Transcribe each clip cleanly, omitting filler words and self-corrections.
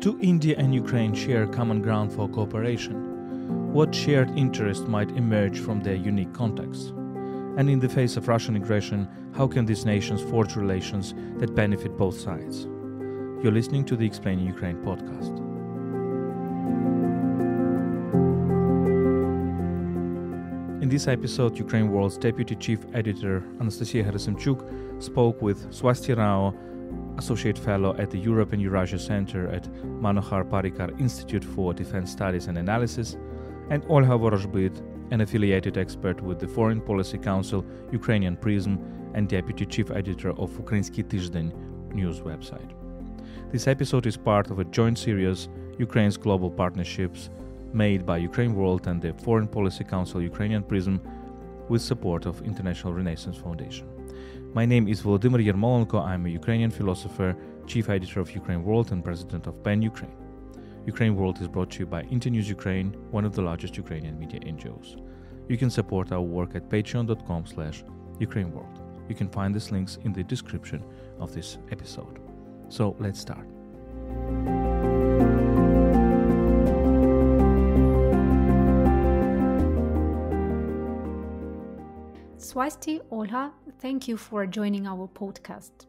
Do India and Ukraine share common ground for cooperation? What shared interest might emerge from their unique contexts? And in the face of Russian aggression, how can these nations forge relations that benefit both sides? You're listening to the Explaining Ukraine podcast. In this episode, Ukraine World's Deputy Chief Editor Anastasia Gerasimchuk spoke with Swasti Rao, Associate Fellow at the Europe and Eurasia Center at Manohar Parrikar Institute for Defense Studies and Analysis, and Olha Vorozhbyt, an affiliated expert with the Foreign Policy Council, Ukrainian Prism, and Deputy Chief Editor of Ukrainsky Tizhdень news website. This episode is part of a joint series, Ukraine's Global Partnerships, made by Ukraine World and the Foreign Policy Council, Ukrainian Prism, with support of International Renaissance Foundation. My name is Volodymyr Yermolenko. I'm a Ukrainian philosopher, chief editor of Ukraine World and president of PEN Ukraine. Ukraine World is brought to you by Internews Ukraine, one of the largest Ukrainian media NGOs. You can support our work at patreon.com/UkraineWorld. You can find these links in the description of this episode. So let's start. Swasti, Olha, thank you for joining our podcast.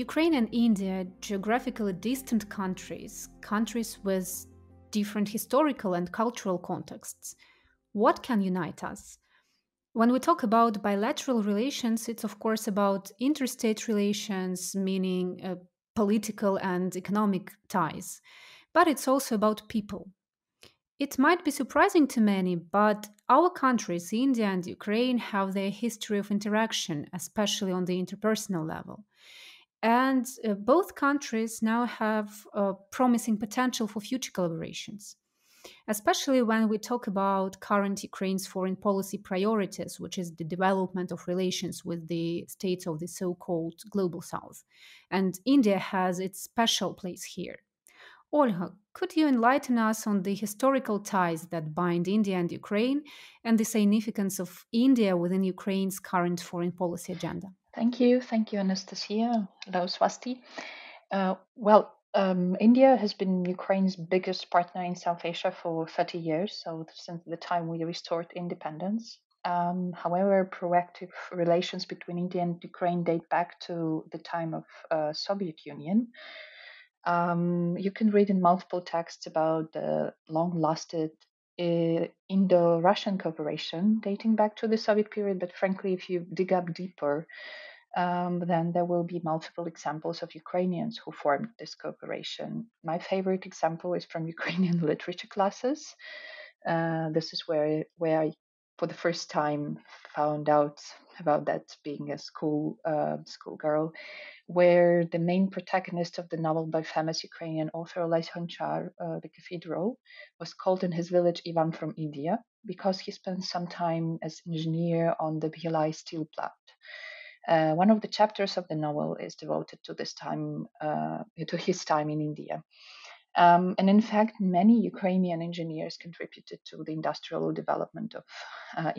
Ukraine and India, geographically distant countries with different historical and cultural contexts. What can unite us? When we talk about bilateral relations, it's of course about interstate relations, meaning political and economic ties, but it's also about people. It might be surprising to many, but our countries, India and Ukraine, have their history of interaction, especially on the interpersonal level. And both countries now have promising potential for future collaborations, especially when we talk about current Ukraine's foreign policy priorities, which is the development of relations with the states of the so-called Global South. And India has its special place here. Olha, could you enlighten us on the historical ties that bind India and Ukraine and the significance of India within Ukraine's current foreign policy agenda? Thank you, Anastasia. Hello, Swasti. India has been Ukraine's biggest partner in South Asia for 30 years, so since the time we restored independence. However, proactive relations between India and Ukraine date back to the time of Soviet Union. You can read in multiple texts about the long-lasted Indo-Russian cooperation dating back to the Soviet period, but frankly, if you dig up deeper, then there will be multiple examples of Ukrainians who formed this cooperation. My favorite example is from Ukrainian literature classes. This is where I, for the first time, found out about that being a schoolgirl, where the main protagonist of the novel by famous Ukrainian author Olесь Honchar, The Cathedral, was called in his village Ivan from India because he spent some time as engineer on the Bhilai steel plant. One of the chapters of the novel is devoted to this time, to his time in India. And in fact, many Ukrainian engineers contributed to the industrial development of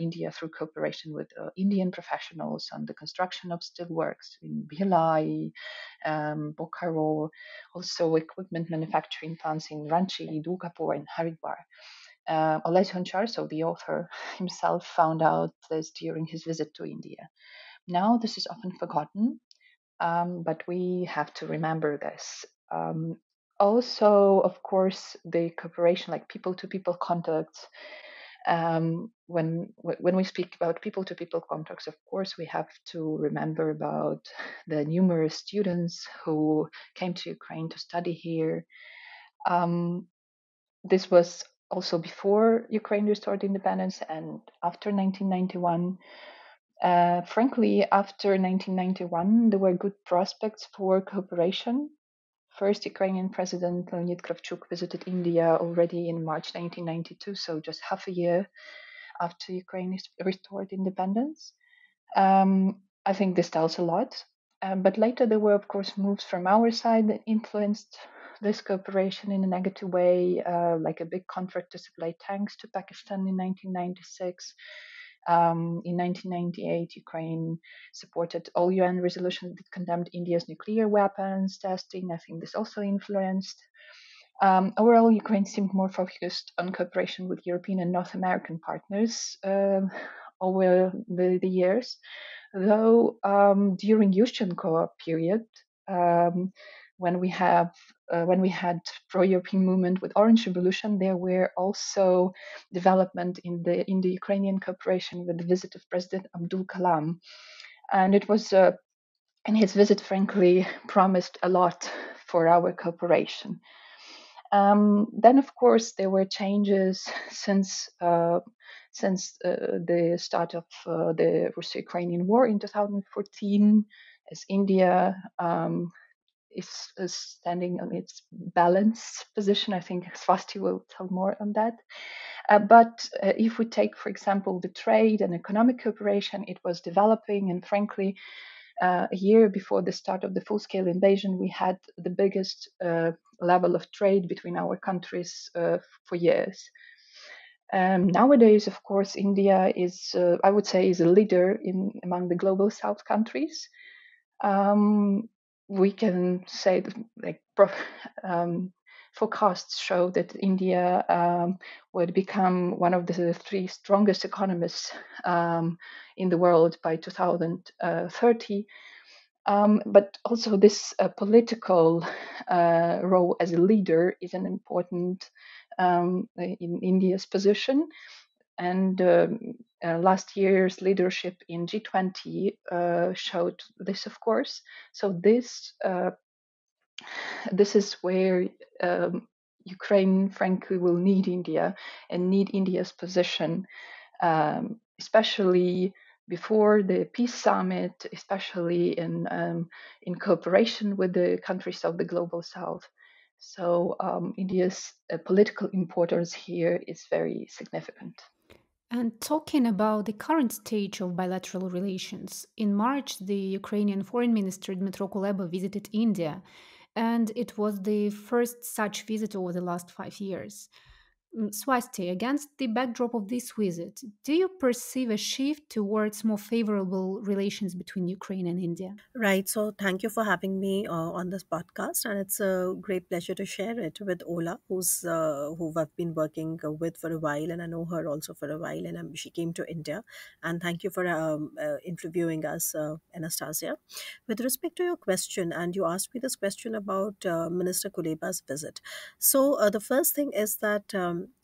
India through cooperation with Indian professionals on the construction of steelworks in Bhilai, Bokaro, also equipment manufacturing plants in Ranchi, Durgapur, and Haridwar. Olесь Honchar, so the author himself, found out this during his visit to India. Now, this is often forgotten, but we have to remember this. Also, of course, the cooperation, like people-to-people contacts. When we speak about people-to-people contacts, of course, we have to remember about the numerous students who came to Ukraine to study here. This was also before Ukraine restored independence and after 1991. Frankly, after 1991, there were good prospects for cooperation. First, Ukrainian President Leonid Kravchuk visited India already in March 1992, so just half a year after Ukraine restored independence. I think this tells a lot. But later, there were, of course, moves from our side that influenced this cooperation in a negative way, like a big contract to supply tanks to Pakistan in 1996. In 1998, Ukraine supported all UN resolutions that condemned India's nuclear weapons testing. I think this also influenced. Overall, Ukraine seemed more focused on cooperation with European and North American partners over the years, though during Yushchenko period, um, when we have when we had pro-European movement with Orange Revolution, there were also development in the Ukrainian cooperation with the visit of President Abdul Kalam, and it was and his visit, frankly, promised a lot for our cooperation. Then, of course, there were changes since the start of the Russo-Ukrainian War in 2014, as India is standing on its balanced position. I think Swasti will tell more on that. But if we take, for example, the trade and economic cooperation, it was developing, and frankly, a year before the start of the full-scale invasion, we had the biggest level of trade between our countries for years. Nowadays, of course, India is, I would say, is a leader among the global South countries. We can say that, forecasts show that India would become one of the three strongest economies in the world by 2030. But also, this political role as a leader is an important in India's position. And last year's leadership in G20 showed this, of course. So this is where Ukraine, frankly, will need India and need India's position, especially before the peace summit, especially in cooperation with the countries of the global south. So India's political importance here is very significant. And talking about the current stage of bilateral relations, in March, the Ukrainian Foreign Minister Dmytro Kuleba visited India, and it was the first such visit over the last 5 years. Swasti, against the backdrop of this visit, do you perceive a shift towards more favorable relations between Ukraine and India? Right. So thank you for having me on this podcast, and it's a great pleasure to share it with Ola, who I've been working with for a while, and I know her also for a while, and she came to India. And thank you for interviewing us, Anastasia. With respect to your question, and you asked me this question about Minister Kuleba's visit. So the first thing is that.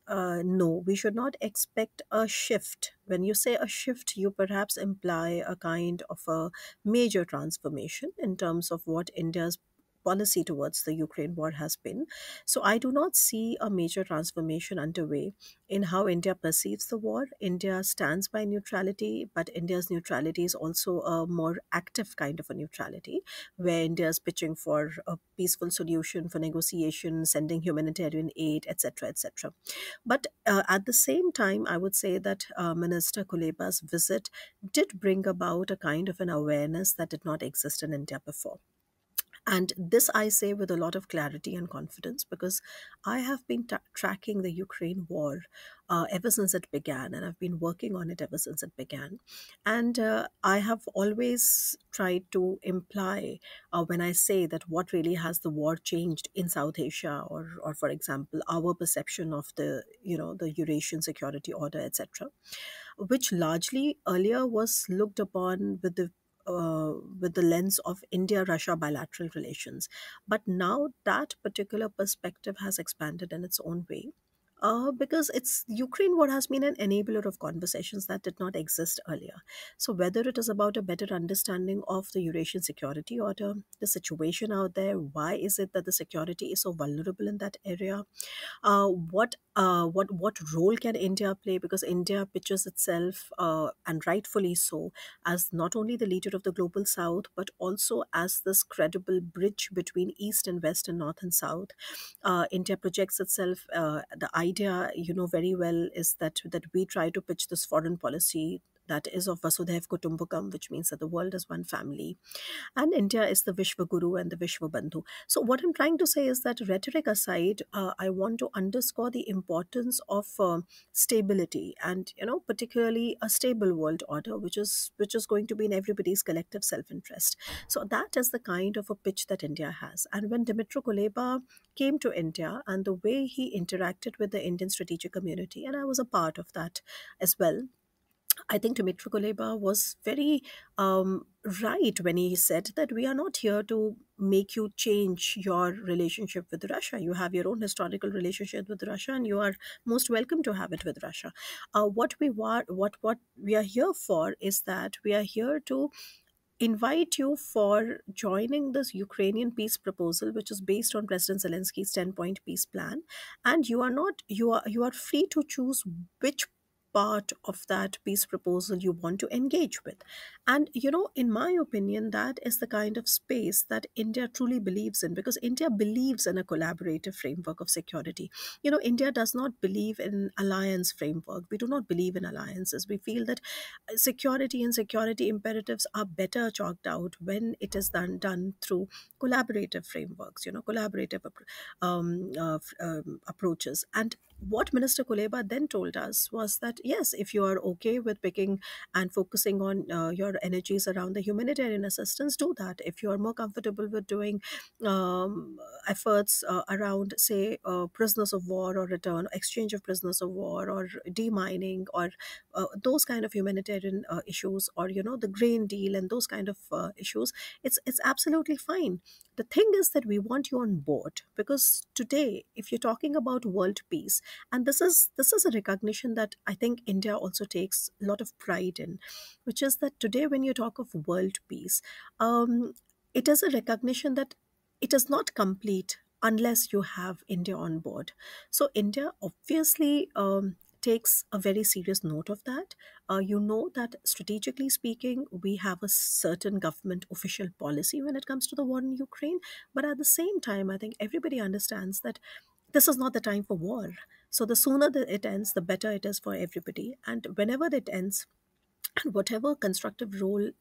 No, we should not expect a shift. When you say a shift, you perhaps imply a kind of a major transformation in terms of what India's policy towards the Ukraine war has been. So I do not see a major transformation underway in how India perceives the war. India stands by neutrality, but India's neutrality is also a more active kind of a neutrality, where India is pitching for a peaceful solution, for negotiation, sending humanitarian aid, etc., etc. But at the same time, I would say that Minister Kuleba's visit did bring about a kind of an awareness that did not exist in India before. And this I say with a lot of clarity and confidence, because I have been tracking the Ukraine war ever since it began, and I've been working on it ever since it began. And I have always tried to imply, when I say that what really has the war changed in South Asia, or for example, our perception of the Eurasian Security Order, etc., which largely earlier was looked upon with the lens of India-Russia bilateral relations. But now that particular perspective has expanded in its own way. Because it's Ukraine what has been an enabler of conversations that did not exist earlier. So whether it is about a better understanding of the Eurasian Security Order, the situation out there, why is it that the security is so vulnerable in that area, what role can India play? Because India pictures itself, and rightfully so, as not only the leader of the global South, but also as this credible bridge between East and West and North and South. India projects itself. The idea, very well, is that we try to pitch this foreign policy that is of Vasudhaiv Kutumbakam, which means that the world is one family. And India is the Vishwa Guru and the Vishwa Bandhu. So, what I'm trying to say is that, rhetoric aside, I want to underscore the importance of stability, and particularly a stable world order, which is going to be in everybody's collective self-interest. So that is the kind of a pitch that India has. And when Dimitro Kuleba came to India, and the way he interacted with the Indian strategic community, and I was a part of that as well, I think Dmitry Kuleba was very right when he said that we are not here to make you change your relationship with Russia. You have your own historical relationship with Russia, and you are most welcome to have it with Russia. What we are here for is that we are here to invite you for joining this Ukrainian peace proposal, which is based on President Zelensky's 10-point peace plan. And you are free to choose which part of that peace proposal you want to engage with. And in my opinion, that is the kind of space that India truly believes in, because India believes in a collaborative framework of security. India does not believe in alliance framework. We do not believe in alliances. We feel that security and security imperatives are better chalked out when it is done through collaborative frameworks, collaborative approaches. And what Minister Kuleba then told us was that, yes, if you are okay with picking and focusing on your energies around the humanitarian assistance, do that. If you are more comfortable with doing efforts around, say, prisoners of war or return, exchange of prisoners of war, or demining, or those kind of humanitarian issues, or the grain deal and those kind of issues, it's absolutely fine. The thing is that we want you on board, because today, if you're talking about world peace, and this is a recognition that I think India also takes a lot of pride in, which is that today, when you talk of world peace, it is a recognition that it is not complete unless you have India on board. So India obviously takes a very serious note of that. That strategically speaking, we have a certain government official policy when it comes to the war in Ukraine. But at the same time, I think everybody understands that this is not the time for war. So the sooner that it ends, the better it is for everybody. And whenever it ends, and whatever constructive role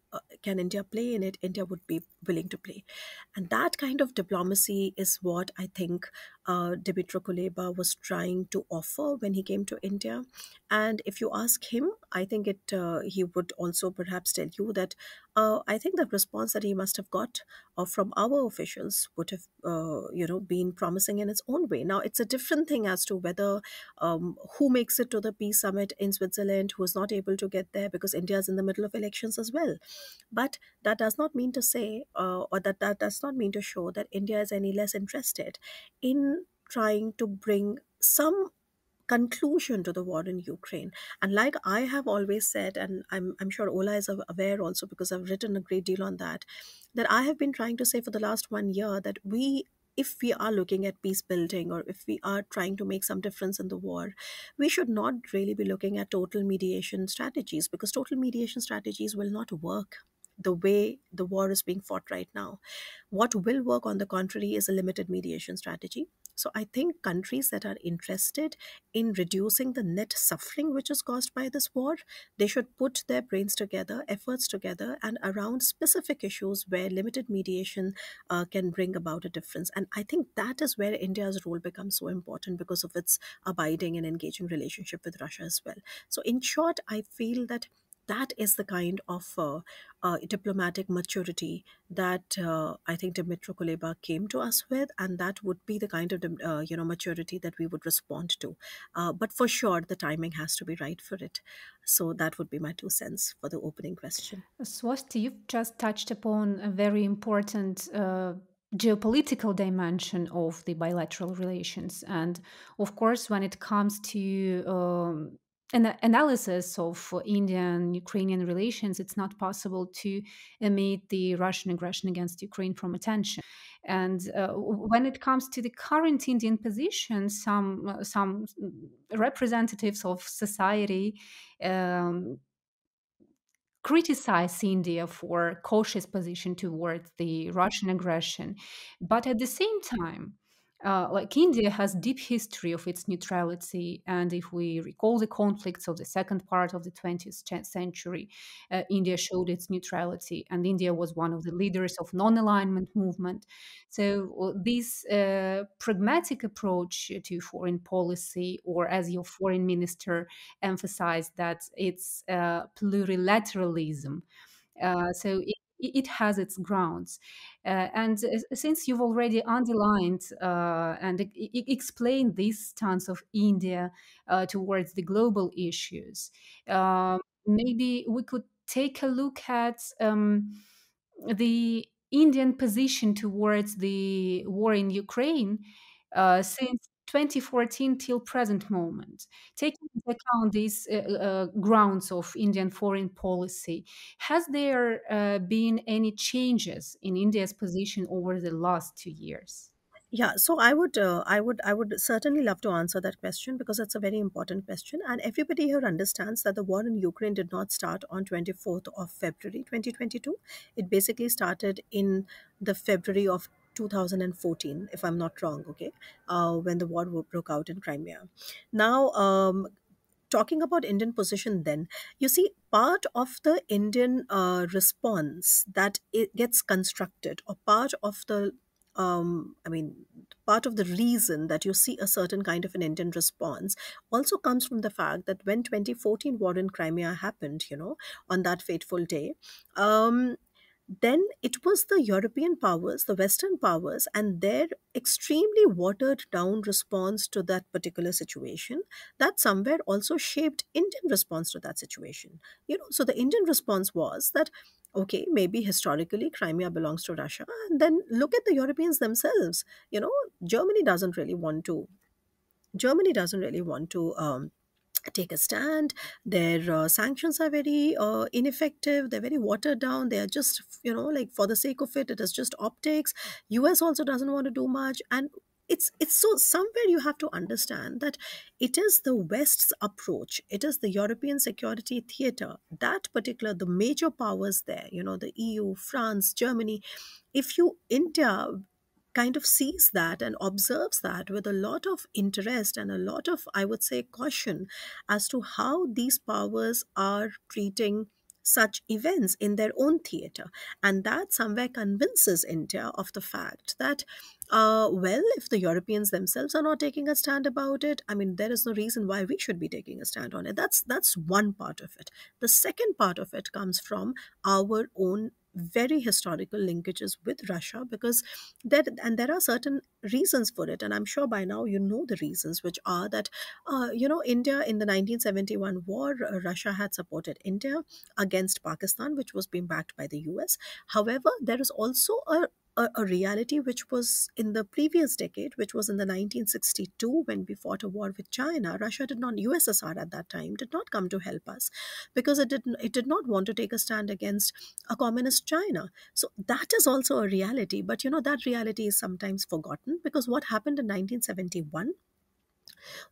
can India play in it, India would be willing to play. And that kind of diplomacy is what I think Dmytro Kuleba was trying to offer when he came to India. And if you ask him, I think he would also perhaps tell you that I think the response that he must have got from our officials would have been promising in its own way. Now, it's a different thing as to whether who makes it to the peace summit in Switzerland, who is not able to get there because India is in the middle of elections as well. But that does not mean to say, or that does not mean to show that India is any less interested in trying to bring some conclusion to the war in Ukraine. And like I have always said, and I'm sure Ola is aware also, because I've written a great deal on that, that I have been trying to say for the last 1 year that if we are looking at peace building, or if we are trying to make some difference in the war, we should not really be looking at total mediation strategies, because total mediation strategies will not work the way the war is being fought right now. What will work, on the contrary, is a limited mediation strategy. So I think countries that are interested in reducing the net suffering which is caused by this war, they should put their brains together, efforts together, and around specific issues where limited mediation can bring about a difference. And I think that is where India's role becomes so important, because of its abiding and engaging relationship with Russia as well. So in short, I feel that that is the kind of diplomatic maturity that I think Dmytro Kuleba came to us with, and that would be the kind of maturity that we would respond to. But for sure, the timing has to be right for it. So that would be my 2 cents for the opening question. Swasti, you've just touched upon a very important geopolitical dimension of the bilateral relations. And of course, when it comes to an analysis of Indian Ukrainian relations, it's not possible to omit the Russian aggression against Ukraine from attention. And when it comes to the current Indian position, some representatives of society criticize India for cautious position towards the Russian aggression, but at the same time, Like India has deep history of its neutrality, and if we recall the conflicts of the second part of the 20th century, India showed its neutrality, and India was one of the leaders of non-alignment movement. So this pragmatic approach to foreign policy, or as your foreign minister emphasized, that it's plurilateralism. So it has its grounds. And since you've already underlined and explained this stance of India towards the global issues, uh, maybe we could take a look at the Indian position towards the war in Ukraine since 2014 till present moment. Taking into account these grounds of Indian foreign policy, has there been any changes in India's position over the last 2 years? Yeah, so I would certainly love to answer that question because it's a very important question, and everybody here understands that the war in Ukraine did not start on 24th of February 2022. It basically started in the February of 2014, if I'm not wrong. Okay, when the war broke out in Crimea. Now, talking about Indian position, then you see part of the Indian response that it gets constructed, or part of the I mean, part of the reason that you see a certain kind of an Indian response also comes from the fact that when 2014 war in Crimea happened, on that fateful day, um, then it was the European powers, the Western powers, and their extremely watered down response to that particular situation that somewhere also shaped Indian response to that situation. So the Indian response was that, okay, maybe historically Crimea belongs to Russia, and then look at the Europeans themselves. You know, Germany doesn't really want to. Germany doesn't really want to take a stand. Their sanctions are very ineffective. They're very watered down. They are just, like for the sake of it, it is just optics. US also doesn't want to do much. And it's so somewhere you have to understand that it is the West's approach. It is the European security theater, that particular, the major powers there, the EU, France, Germany. If you, India, kind of sees that and observes that with a lot of interest and a lot of, I would say, caution as to how these powers are treating such events in their own theater. And that somewhere convinces India of the fact that, well, if the Europeans themselves are not taking a stand about it, I mean, there is no reason why we should be taking a stand on it. That's one part of it. The second part of it comes from our own very historical linkages with Russia, because there are certain reasons for it, and I'm sure by now you know the reasons, which are that India in the 1971 war, Russia had supported India against Pakistan, which was being backed by the US. However, there is also a reality which was in the previous decade, which was in the 1962 when we fought a war with China. Russia did not, USSR at that time, did not come to help us because it did not want to take a stand against a communist China. So that is also a reality. But that reality is sometimes forgotten, because what happened in 1971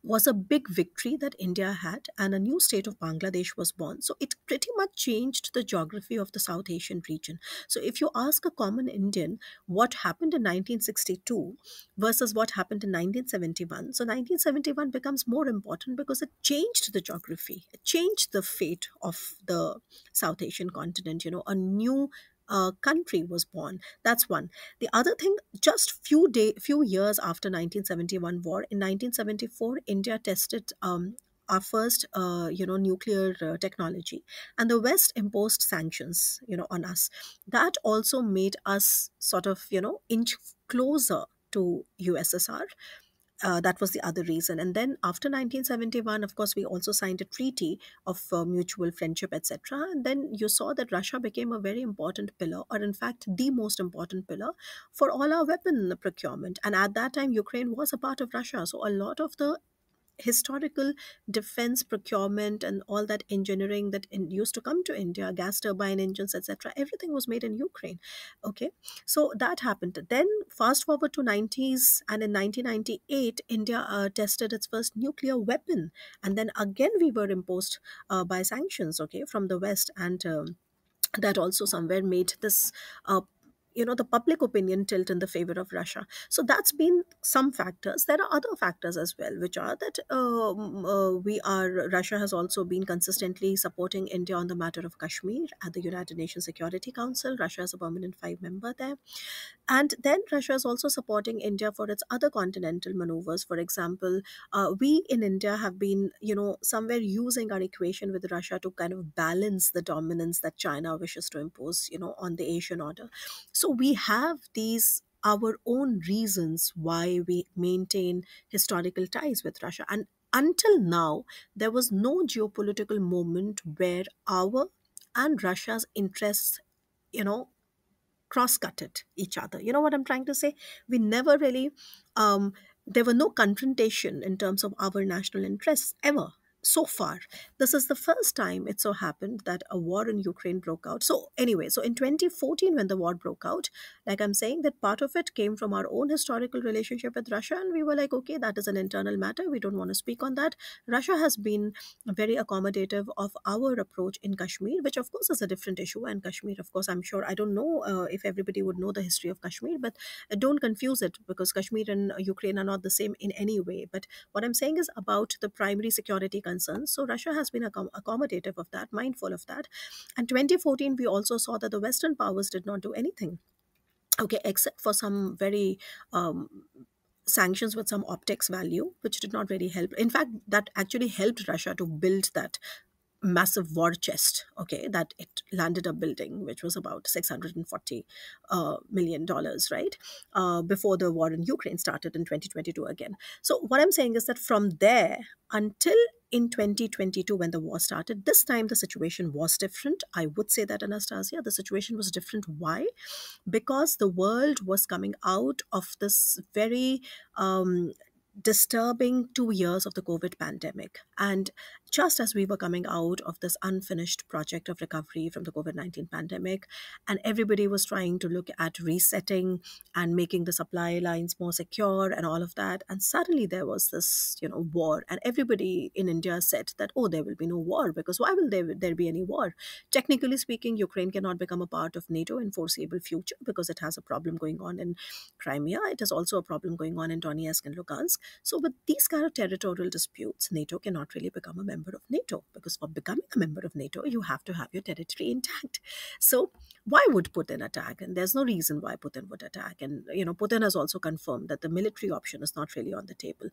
was a big victory that India had, and a new state of Bangladesh was born. So it pretty much changed the geography of the South Asian region. So if you ask a common Indian what happened in 1962 versus what happened in 1971, so 1971 becomes more important because it changed the geography, it changed the fate of the South Asian continent. A new country was born. That's one. The other thing, just few years after 1971 war, in 1974, India tested our first, nuclear technology, and the West imposed sanctions, on us. That also made us sort of, inch closer to USSR. That was the other reason. And then after 1971, of course, we also signed a treaty of mutual friendship, etc. And then you saw that Russia became a very important pillar, or in fact, the most important pillar for all our weapon procurement. And at that time, Ukraine was a part of Russia. So a lot of the historical defense procurement and all that engineering that used to come to India, gas turbine engines, etc., everything was made in Ukraine. Okay, so that happened. Then fast forward to 90s, and in 1998, India tested its first nuclear weapon, and then again we were imposed by sanctions, okay, from the West, and that also somewhere made this the public opinion tilt in the favor of Russia. So that's been some factors. There are other factors as well, which are that Russia has also been consistently supporting India on the matter of Kashmir at the United Nations Security Council. Russia is a permanent five member there. And then Russia is also supporting India for its other continental maneuvers. For example, we in India have been, somewhere using our equation with Russia to kind of balance the dominance that China wishes to impose, on the Asian order. So we have these our own reasons why we maintain historical ties with Russia. And until now, there was no geopolitical moment where our and Russia's interests, you know, cross-cutted each other. You know what I'm trying to say? We never really, um, there were no confrontation in terms of our national interests ever. So far, this is the first time it so happened that a war in Ukraine broke out. So, anyway, so in 2014, when the war broke out, like I'm saying, that part of it came from our own historical relationship with Russia. And we were like, okay, that is an internal matter. We don't want to speak on that. Russia has been very accommodative of our approach in Kashmir, which of course is a different issue. And Kashmir, of course, I'm sure, I don't know if everybody would know the history of Kashmir, but don't confuse it, because Kashmir and Ukraine are not the same in any way. But what I'm saying is about the primary security concerns. So Russia has been accommodative of that, mindful of that. And 2014, we also saw that the Western powers did not do anything. Okay, except for some very sanctions with some optics value, which did not really help. In fact, that actually helped Russia to build that massive war chest, okay, that it landed up building, which was about $640 million, right? Before the war in Ukraine started in 2022 again. So what I'm saying is that from there until in 2022, when the war started, this time the situation was different. I would say that, Anastasia, the situation was different. Why? Because the world was coming out of this very disturbing 2 years of the COVID pandemic. And just as we were coming out of this unfinished project of recovery from the COVID-19 pandemic, and everybody was trying to look at resetting and making the supply lines more secure and all of that. And suddenly there was this, war. And everybody in India said that, oh, there will be no war, because why will there be any war? Technically speaking, Ukraine cannot become a part of NATO in foreseeable future because it has a problem going on in Crimea. It has also a problem going on in Donetsk and Lugansk. So with these kind of territorial disputes, NATO cannot really become a member of NATO, because for becoming a member of NATO, you have to have your territory intact. So why would Putin attack? And there's no reason why Putin would attack. And, Putin has also confirmed that the military option is not really on the table.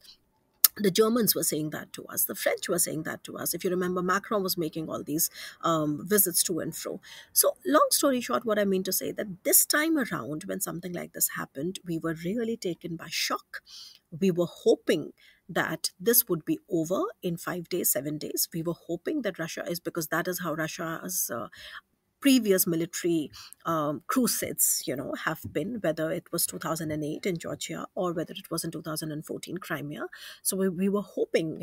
The Germans were saying that to us. The French were saying that to us. If you remember, Macron was making all these visits to and fro. So long story short, what I mean to say that this time around, when something like this happened, we were really taken by shock. We were hoping that this would be over in 5 days, 7 days. We were hoping that Russia is, because that is how Russia's previous military crusades, have been, whether it was 2008 in Georgia or whether it was in 2014 Crimea. So we were hoping,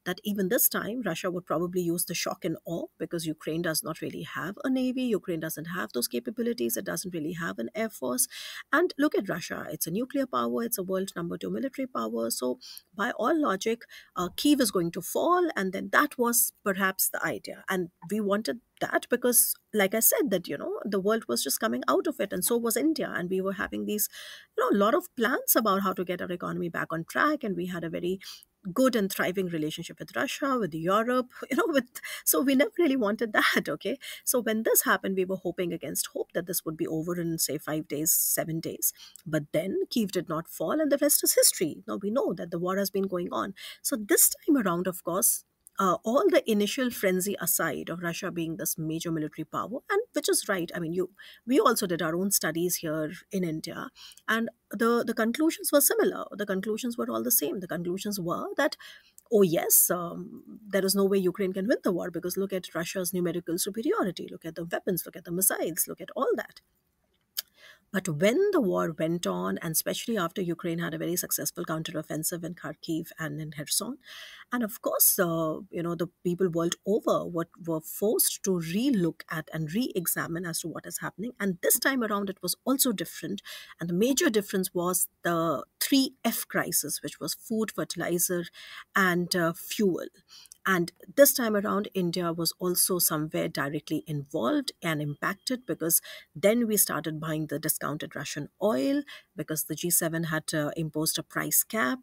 that even this time Russia would probably use the shock and awe, because Ukraine does not really have a navy. Ukraine doesn't have those capabilities. It doesn't really have an air force. And look at Russia. It's a nuclear power. It's a world number 2 military power. So by all logic, Kyiv is going to fall. And then that was perhaps the idea. And we wanted that because, like I said, that the world was just coming out of it, and so was India, and we were having these a lot of plans about how to get our economy back on track, and we had a very good and thriving relationship with Russia, with Europe, so we never really wanted that. Okay, so when this happened, we were hoping against hope that this would be over in, say, 5 days, 7 days. But then Kyiv did not fall, and the rest is history. Now we know that the war has been going on. So this time around, of course, all the initial frenzy aside of Russia being this major military power, and which is right. I mean, we also did our own studies here in India, and the conclusions were similar. The conclusions were all the same. The conclusions were that, oh yes, there is no way Ukraine can win the war, because look at Russia's numerical superiority, look at the weapons, look at the missiles, look at all that. But when the war went on, and especially after Ukraine had a very successful counteroffensive in Kharkiv and in Kherson, and of course, the people world over were forced to re-look at and re-examine as to what is happening. And this time around, it was also different. And the major difference was the 3F crisis, which was food, fertilizer, and fuel. And this time around, India was also somewhere directly involved and impacted, because then we started buying the discounted Russian oil because the G7 had imposed a price cap.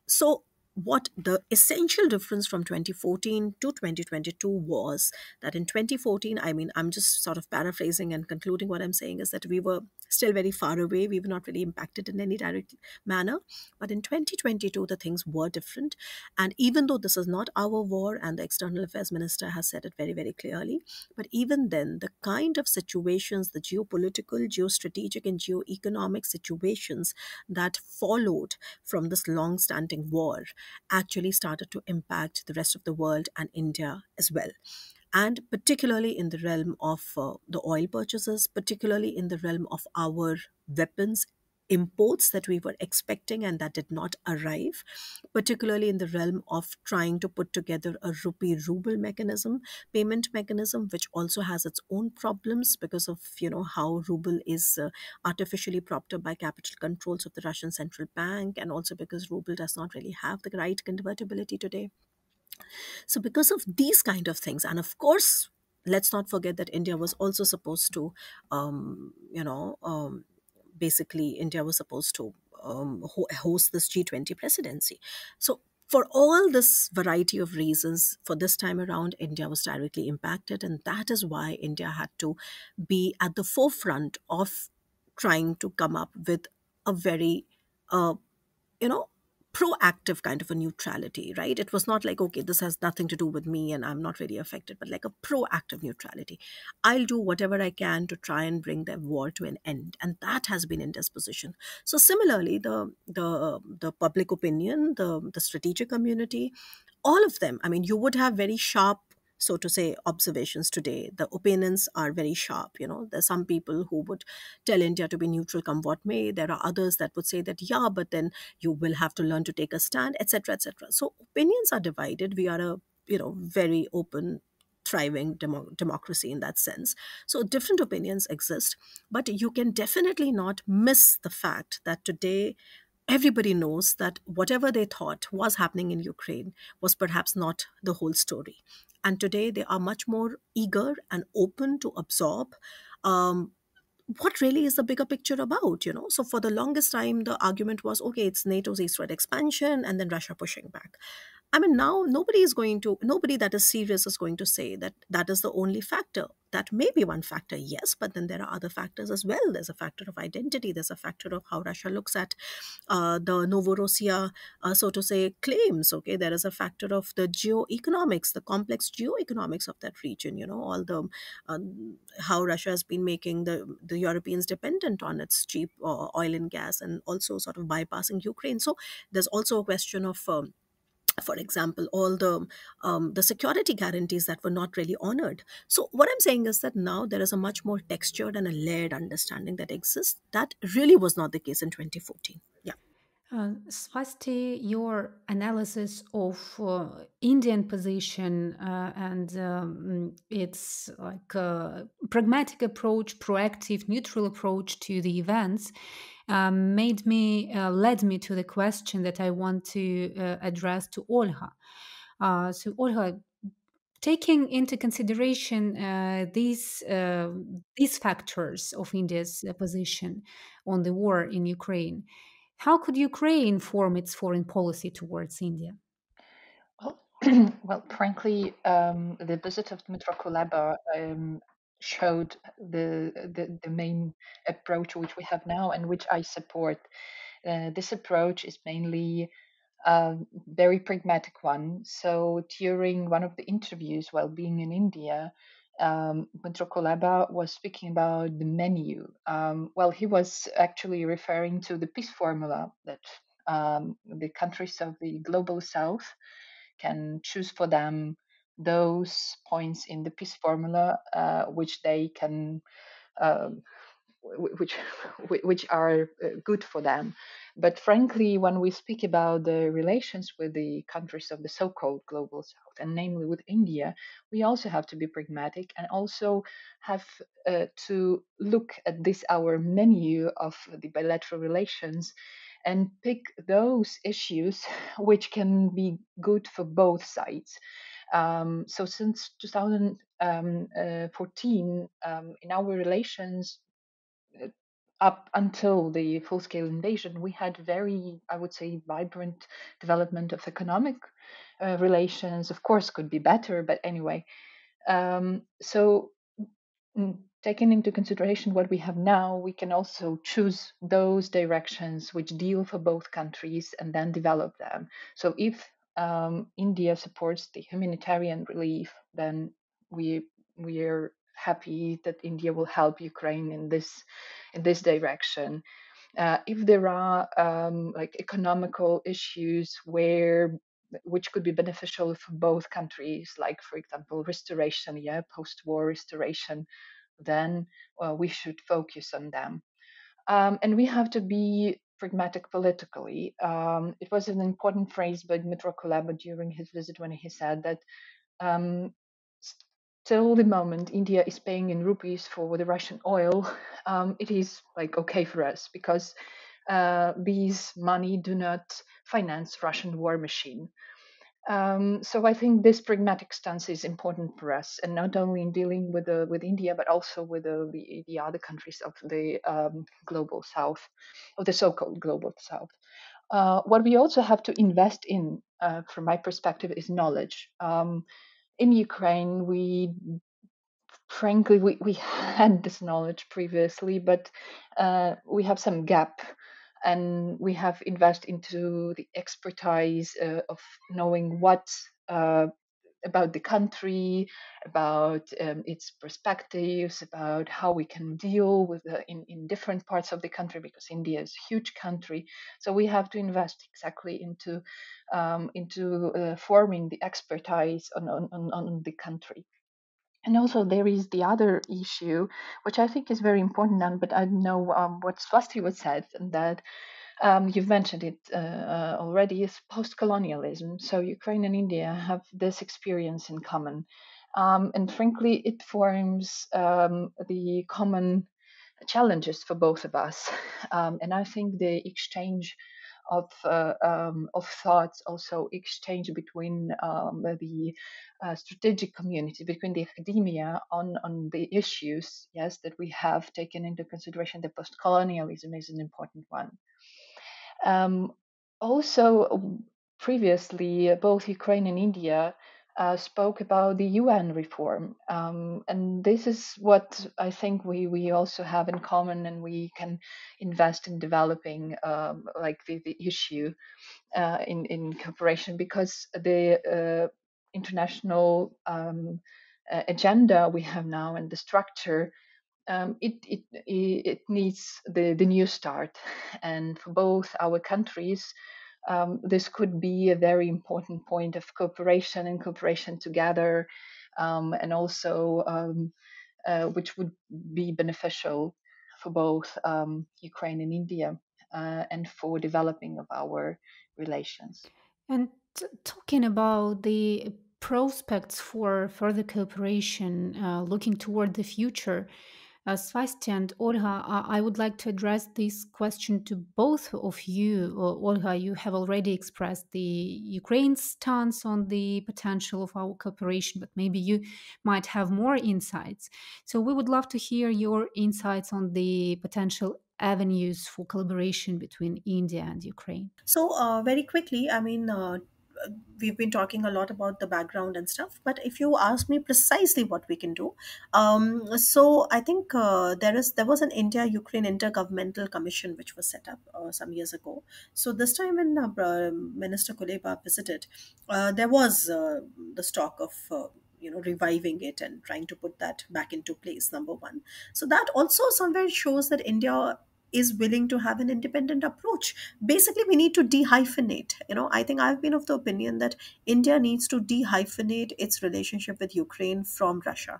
So, what the essential difference from 2014 to 2022 was that in 2014, I mean, I'm just sort of paraphrasing and concluding what I'm saying, is that we were still very far away. We were not really impacted in any direct manner. But in 2022, the things were different. And even though this is not our war, and the External Affairs Minister has said it very, very clearly, but even then, the kind of situations, the geopolitical, geostrategic, and geoeconomic situations that followed from this long standing war actually started to impact the rest of the world and India as well. And particularly in the realm of the oil purchases, particularly in the realm of our weapons imports that we were expecting and that did not arrive, particularly in the realm of trying to put together a rupee ruble mechanism, payment mechanism, which also has its own problems because of how ruble is artificially propped up by capital controls of the Russian central bank, and also because ruble does not really have the right convertibility today. So, because of these kind of things, and of course, let's not forget that India was also supposed to, um, you know, um, basically, India was supposed to host this G20 presidency. So, for all this variety of reasons, for this time around, India was directly impacted, and that is why India had to be at the forefront of trying to come up with a very uh, you know proactive kind of a neutrality, right? It was not like, okay, this has nothing to do with me and I'm not really affected, but like a proactive neutrality. I'll do whatever I can to try and bring the war to an end, and that has been India's position. So similarly, the public opinion, the strategic community, all of them, I mean, you would have very sharp, so to say, observations today. The opinions are very sharp. There's some people who would tell India to be neutral come what may. There are others that would say that, yeah, but then you will have to learn to take a stand, etc., etc. So opinions are divided. We are a very open, thriving democracy in that sense. So different opinions exist, but you can definitely not miss the fact that today everybody knows that whatever they thought was happening in Ukraine was perhaps not the whole story. And today they are much more eager and open to absorb um, what really is the bigger picture about. So for the longest time, the argument was, okay, it's NATO's eastward expansion and then Russia pushing back. I mean, now nobody that is serious is going to say that that is the only factor. That may be one factor, yes, but then there are other factors as well. There's a factor of identity. There's a factor of how Russia looks at the Novorossiya, so to say, claims. Okay, there is a factor of the geoeconomics, the complex geoeconomics of that region. All the how Russia has been making the Europeans dependent on its cheap oil and gas, and also sort of bypassing Ukraine. So there's also a question of for example, all the security guarantees that were not really honored. So what I'm saying is that now there is a much more textured and a layered understanding that exists. That really was not the case in 2014. Yeah. Swasti, your analysis of Indian position and its like pragmatic approach, proactive, neutral approach to the events led me to the question that I want to address to Olha. So, Olha, taking into consideration these factors of India's position on the war in Ukraine, how could Ukraine form its foreign policy towards India? Well, well, frankly, the visit of Dmytro Kuleba showed the main approach which we have now and which I support. This approach is mainly a very pragmatic one. So during one of the interviews while being in India, Dmytro Kuleba was speaking about the menu. Well, he was actually referring to the peace formula that the countries of the global south can choose for them those points in the peace formula which they can um, which which are good for them. But frankly, when we speak about the relations with the countries of the so-called global south, and namely with India, we also have to be pragmatic and also have to look at this our menu of the bilateral relations and pick those issues which can be good for both sides. So since 2014, in our relations, up until the full-scale invasion, we had very, I would say, vibrant development of economic relations. Of course, could be better, but anyway. So taking into consideration what we have now, we can also choose those directions which deal for both countries and then develop them. So if India supports the humanitarian relief, then we're happy that India will help Ukraine in this direction. If there are like economical issues which could be beneficial for both countries, like for example restoration, post-war restoration, then we should focus on them. And we have to be pragmatic politically. It was an important phrase by Dmytro Kuleba during his visit when he said that um, till the moment India is paying in rupees for the Russian oil, it is like okay for us because these money do not finance Russian war machine. So I think this pragmatic stance is important for us, and not only in dealing with India, but also with the other countries of the global south, of the so-called global south. What we also have to invest in, from my perspective, is knowledge. In Ukraine, we had this knowledge previously, but we have some gap, and we have invested into the expertise of knowing what uh, about the country, about its perspectives, about how we can deal with in different parts of the country, because India is a huge country. So we have to invest exactly into forming the expertise on the country. And also, there is the other issue, which I think is very important, but I know what Swasti was said, and that you've mentioned it already, is post-colonialism. So Ukraine and India have this experience in common. And frankly, it forms the common challenges for both of us. And I think the exchange of thoughts, also exchange between the strategic community, between the academia on the issues, yes, that we have taken into consideration. The post-colonialism is an important one. Um, Also, previously, both Ukraine and India spoke about the UN reform. And this is what I think we also have in common, and we can invest in developing like the issue in cooperation, because the international agenda we have now and the structure, it needs the new start. And for both our countries, this could be a very important point of cooperation and cooperation together, and also which would be beneficial for both Ukraine and India, and for developing of our relations. And talking about the prospects for further cooperation, looking toward the future, Svasti and Olga, I would like to address this question to both of you. Olga, you have already expressed the Ukraine's stance on the potential of our cooperation, but maybe you might have more insights. So we would love to hear your insights on the potential avenues for collaboration between India and Ukraine. So, very quickly, I mean, we've been talking a lot about the background and stuff, but if you ask me precisely what we can do, so I think there was an India Ukraine Intergovernmental Commission which was set up some years ago. So this time when Minister Kuleba visited, there was the stock of reviving it and trying to put that back into place, number one. So that also somewhere shows that India is willing to have an independent approach. Basically, we need to dehyphenate. I think I've been of the opinion that India needs to dehyphenate its relationship with Ukraine from Russia.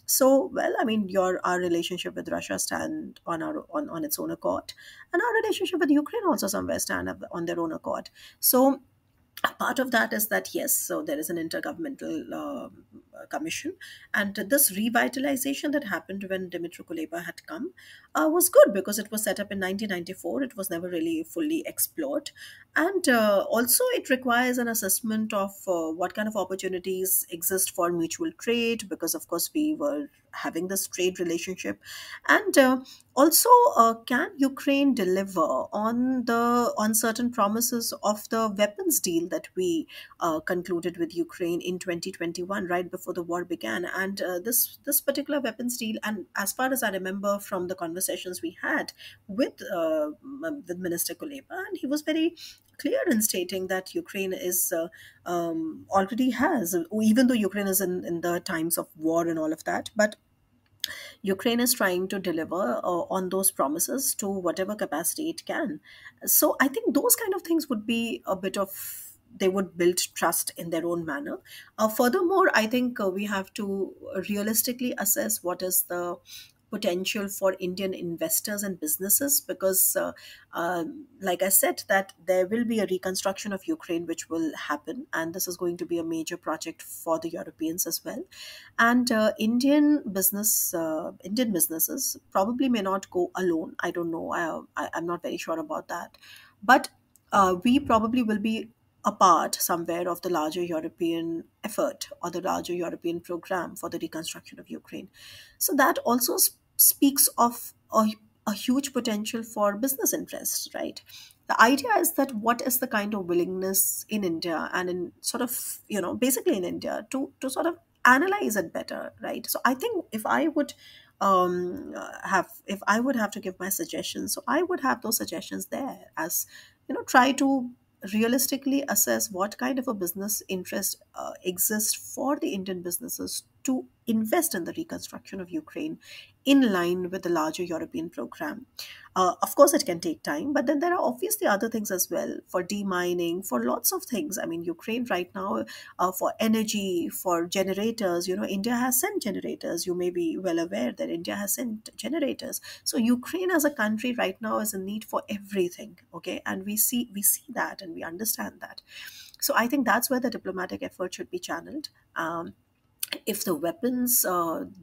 So, well, I mean, our relationship with Russia stand on its own accord, and our relationship with Ukraine also somewhere stand up on their own accord. So A part of that is that, yes, so there is an intergovernmental commission, and this revitalization that happened when Dimitri Kuleba had come was good because it was set up in 1994. It was never really fully explored, and also it requires an assessment of what kind of opportunities exist for mutual trade, because of course we were having this trade relationship, and also, can Ukraine deliver on certain promises of the weapons deal that we concluded with Ukraine in 2021, right before the war began? And this particular weapons deal, and as far as I remember from the conversations we had with Minister Kuleba, and he was very clear in stating that Ukraine is already has, even though Ukraine is in the times of war and all of that, but Ukraine is trying to deliver on those promises to whatever capacity it can. So I think those kind of things would be a bit of, they would build trust in their own manner. Furthermore, I think we have to realistically assess what is the potential for Indian investors and businesses, because, like I said, that there will be a reconstruction of Ukraine which will happen, and this is going to be a major project for the Europeans as well. And Indian businesses probably may not go alone. I don't know. I'm not very sure about that, but we probably will be a part somewhere of the larger European effort or the larger European program for the reconstruction of Ukraine. So that also speaks of a huge potential for business interests, right? The idea is that what is the kind of willingness in India and in sort of, basically in India to sort of analyze it better, right? So I think if I would have to give my suggestions, so I would have those suggestions there as, try to realistically assess what kind of a business interest exists for the Indian businesses to invest in the reconstruction of Ukraine in line with the larger European program. Of course, it can take time, but then there are obviously other things as well for demining, for lots of things. I mean, Ukraine right now, for energy, for generators, India has sent generators. You may be well aware that India has sent generators. So Ukraine as a country right now is in need for everything. Okay, and we see that and we understand that. So I think that's where the diplomatic effort should be channeled. If the weapons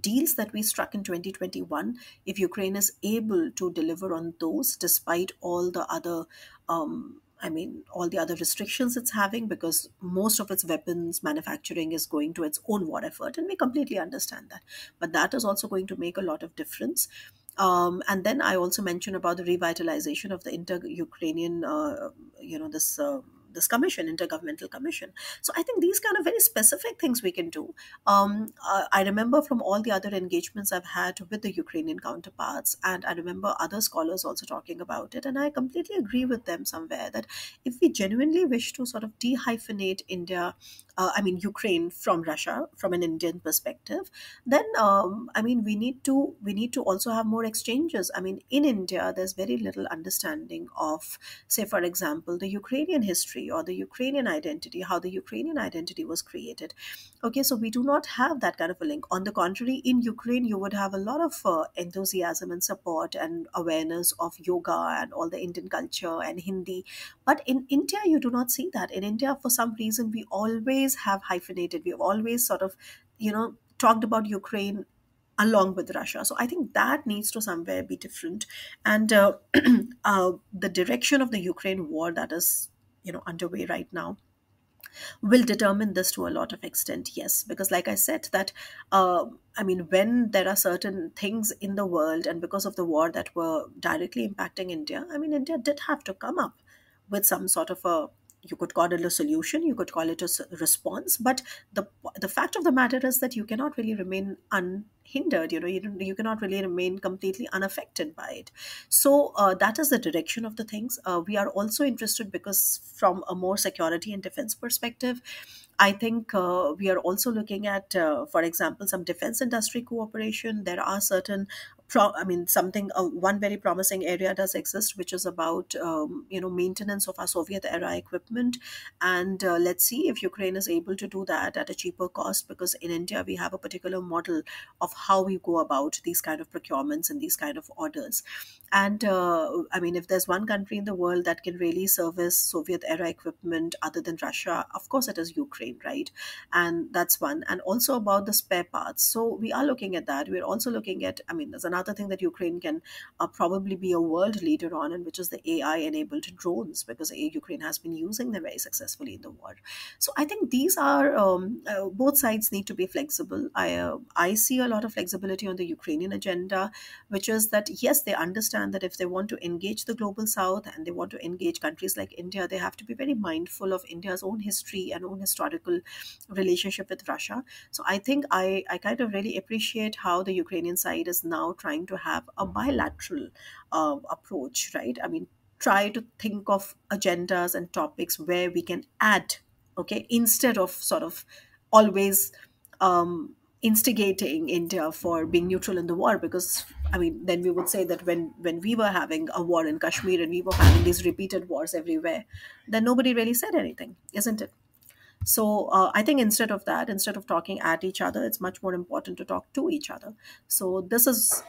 deals that we struck in 2021, if Ukraine is able to deliver on those despite all the other, all the other restrictions it's having, because most of its weapons manufacturing is going to its own war effort, and we completely understand that. But that is also going to make a lot of difference. And then I also mentioned about the revitalization of the inter-Ukrainian, this commission, intergovernmental commission. So I think these kind of very specific things we can do. I remember from all the other engagements I've had with the Ukrainian counterparts, and I remember other scholars also talking about it, and I completely agree with them somewhere that if we genuinely wish to sort of dehyphenate Ukraine from Russia from an Indian perspective, then we need to also have more exchanges. I mean, in India, there's very little understanding of, say, for example, the Ukrainian history or the Ukrainian identity, how the Ukrainian identity was created. Okay, so we do not have that kind of a link. On the contrary, in Ukraine, you would have a lot of enthusiasm and support and awareness of yoga and all the Indian culture and Hindi. But in India, you do not see that. In India, for some reason, we always have hyphenated. We have always sort of, talked about Ukraine along with Russia. So I think that needs to somewhere be different. And the direction of the Ukraine war that is, underway right now will determine this to a lot of extent, yes, because like I said that when there are certain things in the world and because of the war that were directly impacting India, India did have to come up with some sort of a, you could call it a solution, you could call it a response, but the fact of the matter is that you cannot really remain unhindered, you cannot really remain completely unaffected by it. So that is the direction of the things. We are also interested because from a more security and defense perspective, I think we are also looking at, for example, some defense industry cooperation. There are certain something, one very promising area does exist, which is about maintenance of our Soviet era equipment, and let's see if Ukraine is able to do that at a cheaper cost, because in India we have a particular model of how we go about these kind of procurements and these kind of orders. And if there's one country in the world that can really service Soviet era equipment other than Russia, of course it is Ukraine, right? And that's one. And also about the spare parts. So we are looking at that. We're also looking at, there's another thing that Ukraine can probably be a world leader on, and which is the AI enabled drones, because Ukraine has been using them very successfully in the war. So I think these are, both sides need to be flexible. I see a lot of flexibility on the Ukrainian agenda, which is that, yes, they understand that if they want to engage the global south and they want to engage countries like India, they have to be very mindful of India's own history and own historical relationship with Russia. So I think I kind of really appreciate how the Ukrainian side is now trying to have a bilateral approach, right? Try to think of agendas and topics where we can add, okay, instead of sort of always instigating India for being neutral in the war, because then we would say that when we were having a war in Kashmir and we were having these repeated wars everywhere, then nobody really said anything, isn't it? So I think instead of that, instead of talking at each other, it's much more important to talk to each other. So this is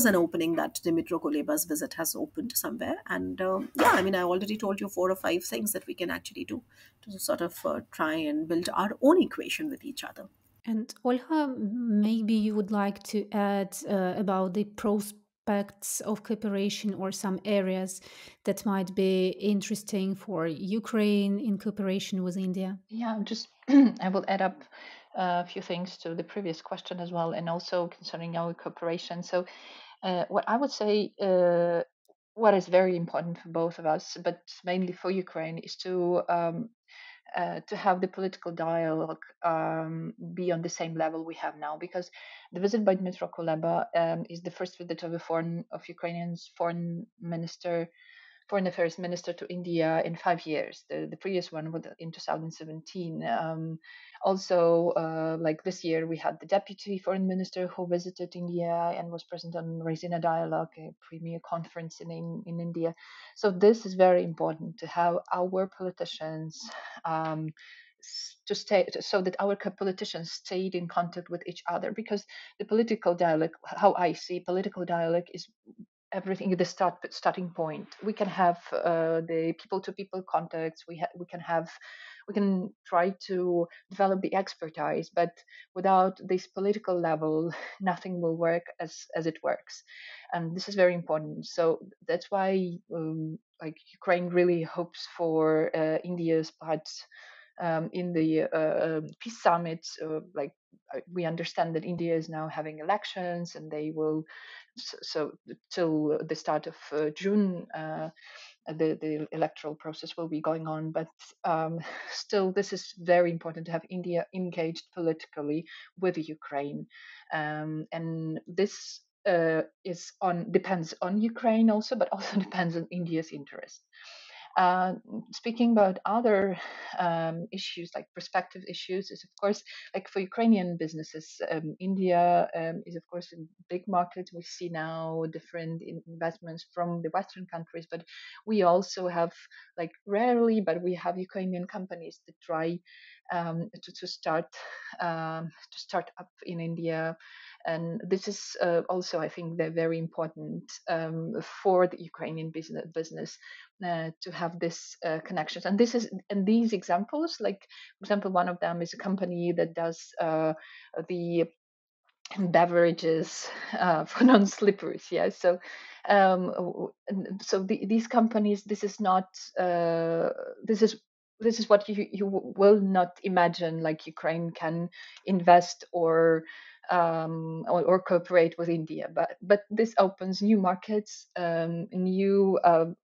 an opening that Dimitro Kuleba's visit has opened somewhere. And I already told you 4 or 5 things that we can actually do to sort of try and build our own equation with each other. And Olha, maybe you would like to add about the prospects of cooperation or some areas that might be interesting for Ukraine in cooperation with India. Yeah, just I will add up a few things to the previous question as well, and also concerning our cooperation. So, what I would say, what is very important for both of us, but mainly for Ukraine, is to have the political dialogue be on the same level we have now. Because the visit by Dmytro Kuleba is the first visit of Ukrainian's foreign affairs minister to India in 5 years. The previous one was in 2017. Also, like this year, we had the deputy foreign minister who visited India and was present on Raisina Dialogue, a premier conference in India. So this is very important to have our politicians to stay, so that our politicians stayed in contact with each other, because the political dialogue, how I see political dialogue, is everything the starting point. We can have the people to people contacts. We can try to develop the expertise, but without this political level, nothing will work as it works, and this is very important. So that's why like Ukraine really hopes for India's part in the peace summit. Like we understand that India is now having elections, and they will so till the start of June. The electoral process will be going on, but still, this is very important to have India engaged politically with Ukraine, and this depends on Ukraine also, but also depends on India's interest. Uh, Speaking about other issues, like prospective issues, is of course like for Ukrainian businesses, India is of course a big market. We see now different investments from the Western countries, but we also have, like rarely, but we have Ukrainian companies that try to start up in India, and this is also, I think, they're very important for the Ukrainian business to have this connections. And these examples, like for example, one of them is a company that does the beverages for non-slippers. Yeah, so these companies, this is not this is what you will not imagine, like Ukraine can invest or cooperate with India, but this opens new markets, new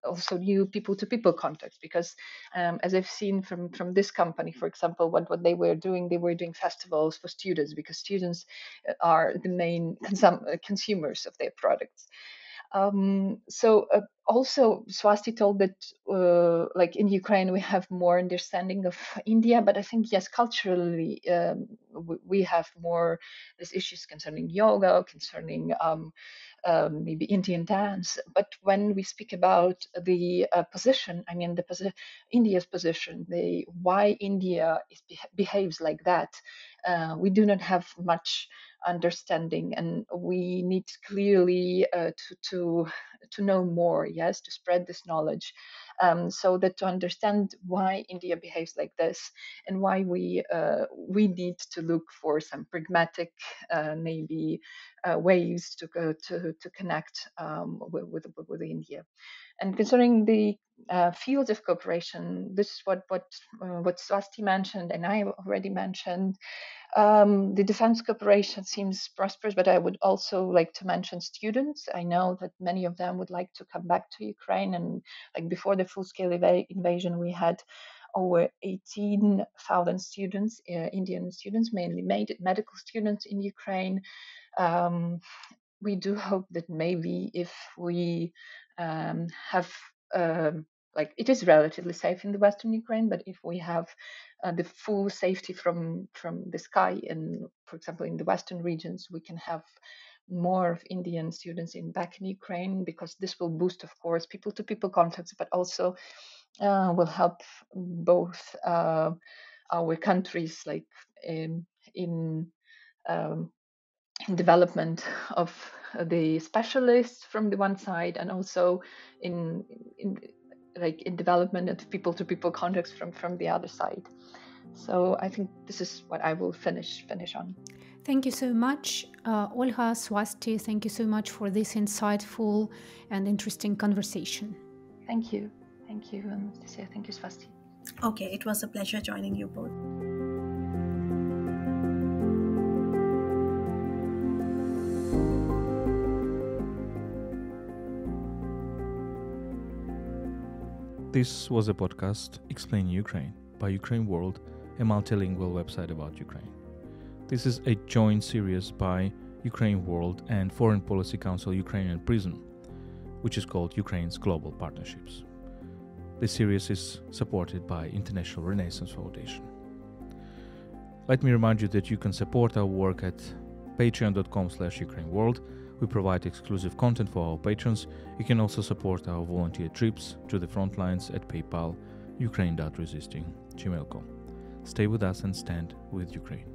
also new people to people contacts, because as I've seen from this company, for example, what they were doing festivals for students, because students are the main consumers of their products. Also, Swasti told that, like in Ukraine, we have more understanding of India, but I think yes, culturally, we have more these issues concerning yoga, concerning maybe Indian dance. But when we speak about the position, I mean India's position, why India behaves like that, we do not have much understanding, and we need clearly to know more, yes, to spread this knowledge, so that to understand why India behaves like this and why we need to look for some pragmatic maybe ways to connect with India. And concerning the fields of cooperation, this is what Swasti mentioned, and I already mentioned. The defense cooperation seems prosperous, but I would also like to mention students. I know that many of them would like to come back to Ukraine, and like before the full-scale invasion, we had over 18,000 students, Indian students, mainly medical students in Ukraine. We do hope that maybe if we have like it is relatively safe in the Western Ukraine, but if we have the full safety from the sky, and for example in the Western regions, we can have more of Indian students back in Ukraine, because this will boost, of course, people-to-people contacts, but also will help both our countries, like in development of the specialists from the one side, and also in development of people-to-people contacts from the other side. So I think this is what I will finish on. Thank you so much, Olha, Swasti. Thank you so much for this insightful and interesting conversation. Thank you, Anastasia. Thank you, Swasti. Okay, it was a pleasure joining you both. This was a podcast Explain Ukraine by Ukraine World, a multilingual website about Ukraine. This is a joint series by Ukraine World and Foreign Policy Council Ukrainian Prism, which is called Ukraine's Global Partnerships. This series is supported by International Renaissance Foundation. Let me remind you that you can support our work at patreon.com/UkraineWorld. We provide exclusive content for our patrons. You can also support our volunteer trips to the front lines at PayPal, ukraine.resisting@gmail.com. Stay with us and stand with Ukraine.